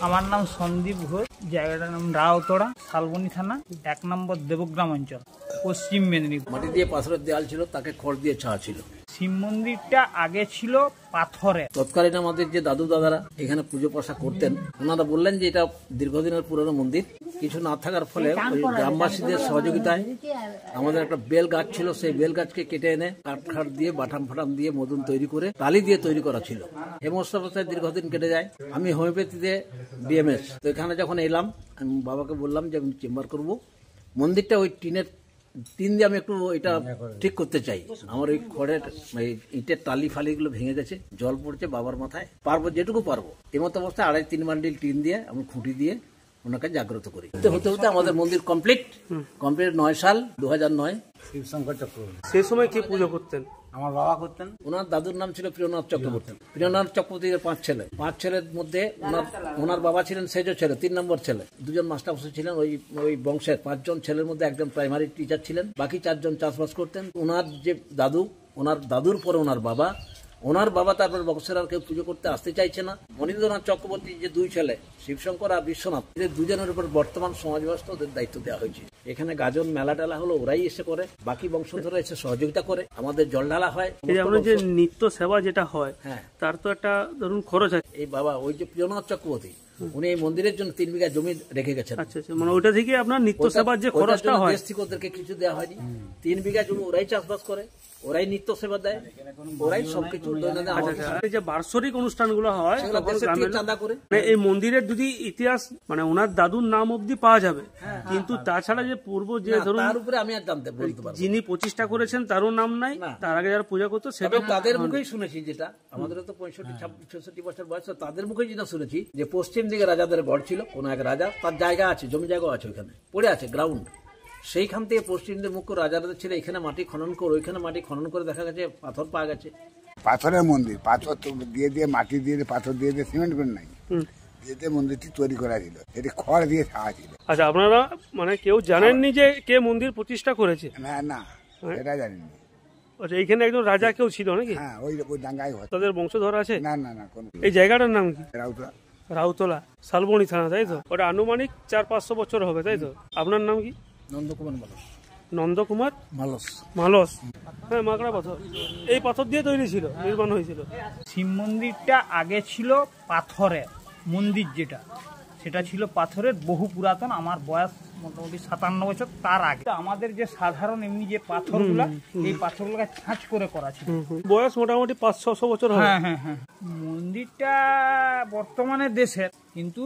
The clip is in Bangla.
আমার নাম সন্দীপ ঘোষ, জায়গাটার নাম রাউতড়া, শালবনী থানা, 1 নম্বর দেবগ্রাম অঞ্চল, পশ্চিম মেদিনীপুর। মাটি দিয়ে পাথরের দেয়াল ছিল, তাকে খড় দিয়ে ছাড়া ছিল। শিব মন্দিরটা আগে ছিল পাথরে। তৎকালীন আমাদের যে দাদু দাদারা এখানে পুজো পাশা করতেন, ওনারা বললেন যে এটা দীর্ঘদিনের পুরনো মন্দির। কিছু না থাকার ফলে ওই গ্রামবাসীদের সহযোগিতায় আমাদের একটা বেল গাছ ছিল, সেই বেল গাছকে কেটে এনে কাঠ দিয়ে বাটাম ফাটাম দিয়ে মদুন তৈরি করে টালি দিয়ে তৈরি করা ছিল। হেমস্ত অবস্থায় দীর্ঘদিন কেটে যায়। আমি হোমিওপ্যাথিতে বিএমএস, তো এখানে যখন এলাম আমি বাবাকে বললাম যে আমি চেম্বার করব, মন্দিরটা ওই টিন দিয়ে আমি একটু এটা ঠিক করতে চাই। আমার ওই খড়ের ইটের টালি ফালিগুলো ভেঙে গেছে, জল পড়ছে বাবার মাথায়, পারবো যেটুকু পারবো। এমত অবস্থায় 2.5-3 বান্ডিল টিন দিয়ে আমি খুঁটি দিয়ে ওনাকে জাগ্রত করি। হতে হতে আমাদের মন্দির কমপ্লিট 9 সাল 2009। শিবশঙ্কর চক্রবর্তী। সেই সময় কি পুজো করতেন? আমার বাবা করতেন। ওনার দাদুর নাম ছিল প্রিয়নাথ চক্রবর্তী। প্রিয়নাথ চক্রবর্তীর 5 ছেলে। 5 ছেলের মধ্যে ওনার বাবা ছিলেন সেজ ছেলে, 3 নম্বর ছেলে। 2জন মাস্টারমশাই ছিলেন ওই বংশের। 5 জন ছেলের মধ্যে একজন প্রাইমারি টিচার ছিলেন, বাকি 4 জন চাষবাস করতেন। ওনার যে দাদু, ওনার দাদুর পরে ওনার বাবা তারপর বংশের আর কেউ পুজো করতে আসতে চাইছে না। মনীন্দ্রনাথ চক্রবর্তী যে 2 ছেলে, শিবশঙ্কর আর বিশ্বনাথ, এদের 2জনের উপর বর্তমান সমাজ ব্যবস্থা ওদের দায়িত্ব দেওয়া হয়েছে। এখানে গাজন মেলা টেলা হলো ওরাই এসে করে, বাকি বংশধররা এসে সহযোগিতা করে, আমাদের জল ঢালা হয়। যে নিত্য সেবা যেটা হয়, হ্যাঁ, তার তো একটা ধরুন খরচ আছে। এই বাবা ওই যে প্রিয়নাথ চক্রবর্তী, উনি এই মন্দিরের জন্য 3 বিঘা জমি রেখে গেছেন। আচ্ছা, মানে ওইটা থেকে আপনার নিত্য সেবার যে খরচটা হয়, দেশ থেকে ওদেরকে কিছু দেওয়া হয়নি। 3 বিঘা জমি ওরাই চাষবাস করে, ওরাই নিত্য সেবা দেয়, ওরাই সবকিছু। যে বার্ষিক অনুষ্ঠানগুলো হয় চাঁদা করে, এই মন্দিরের যদি ইতিহাস মানে ওনার দাদুর নাম অব্দি পাওয়া যাবে, কিন্তু তাছাড়া যে পূর্ব যে ধরুন তার উপরে আমি আর জানতে বলতে পারবো, যিনি প্রতিষ্ঠা করেছেন তারও নাম নাই, তার আগে যারা পূজা করতো সেটা তাদের মুখেই শুনেছি। যেটা আমাদের তো 65-66 বছর বয়স, তাদের মুখেই যেটা শুনেছি যে পশ্চিম দিকে রাজাদের গড় ছিল, কোন এক রাজা, তার জায়গা আছে, জমি জায়গা আছে, ওইখানে পড়ে আছে গ্রাউন্ড। সেইখান থেকে পশ্চিমদের মুখ্য রাজাদের ছিল এখানে মাটি খনন করে, ওইখানে মাটি খনন করে দেখা গেছে পাথর পাওয়া গেছে। পাথরের মন্দির, পাথর দিয়ে মাটি দিয়ে পাথর দিয়ে সিমেন্ট করে নাই, যেতে মন্দিরটি তৈরি করা ছিল, এটি খড় দিয়ে ছাওয়া ছিল। আচ্ছা, আপনারা মানে কেউ জানেননি যে কে মন্দির প্রতিষ্ঠা করেছে? না, এটা জানিনি। আচ্ছা, এইখানে একজন রাজা কেউ ছিল নাকি? হ্যাঁ, ওই ডাঙ্গায় তাদের বংশধর আছে? না কোন। এই জায়গাটার নাম কি? রাউতলা। রাউতলা, শালবনী থানা, তাই তো? ওটা আনুমানিক 400-500 বছর হবে, তাই তো? আপনার নাম কি? নন্দকুমার মালস। নন্দকুমার মালস। হ্যাঁ, মাকড়া পাথর। এই পাথর দিয়ে তৈরি ছিল, নির্মাণ হয়েছিল। শিব মন্দিরটা আগে ছিল পাথরের মন্দির, যেটা সেটা ছিল পাথরের, বহু পুরাতন। আমার বয়স মোটামুটি 57 বছর। তার আগে আমাদের যে সাধারণ এমনি যে পাথরগুলা, এই পাথরগুলো ছাঁচ করে করা ছিল। বয়স মোটামুটি 500-600 বছর হবে। হ্যাঁ। মন্দিরটা বর্তমানে দেশের, কিন্তু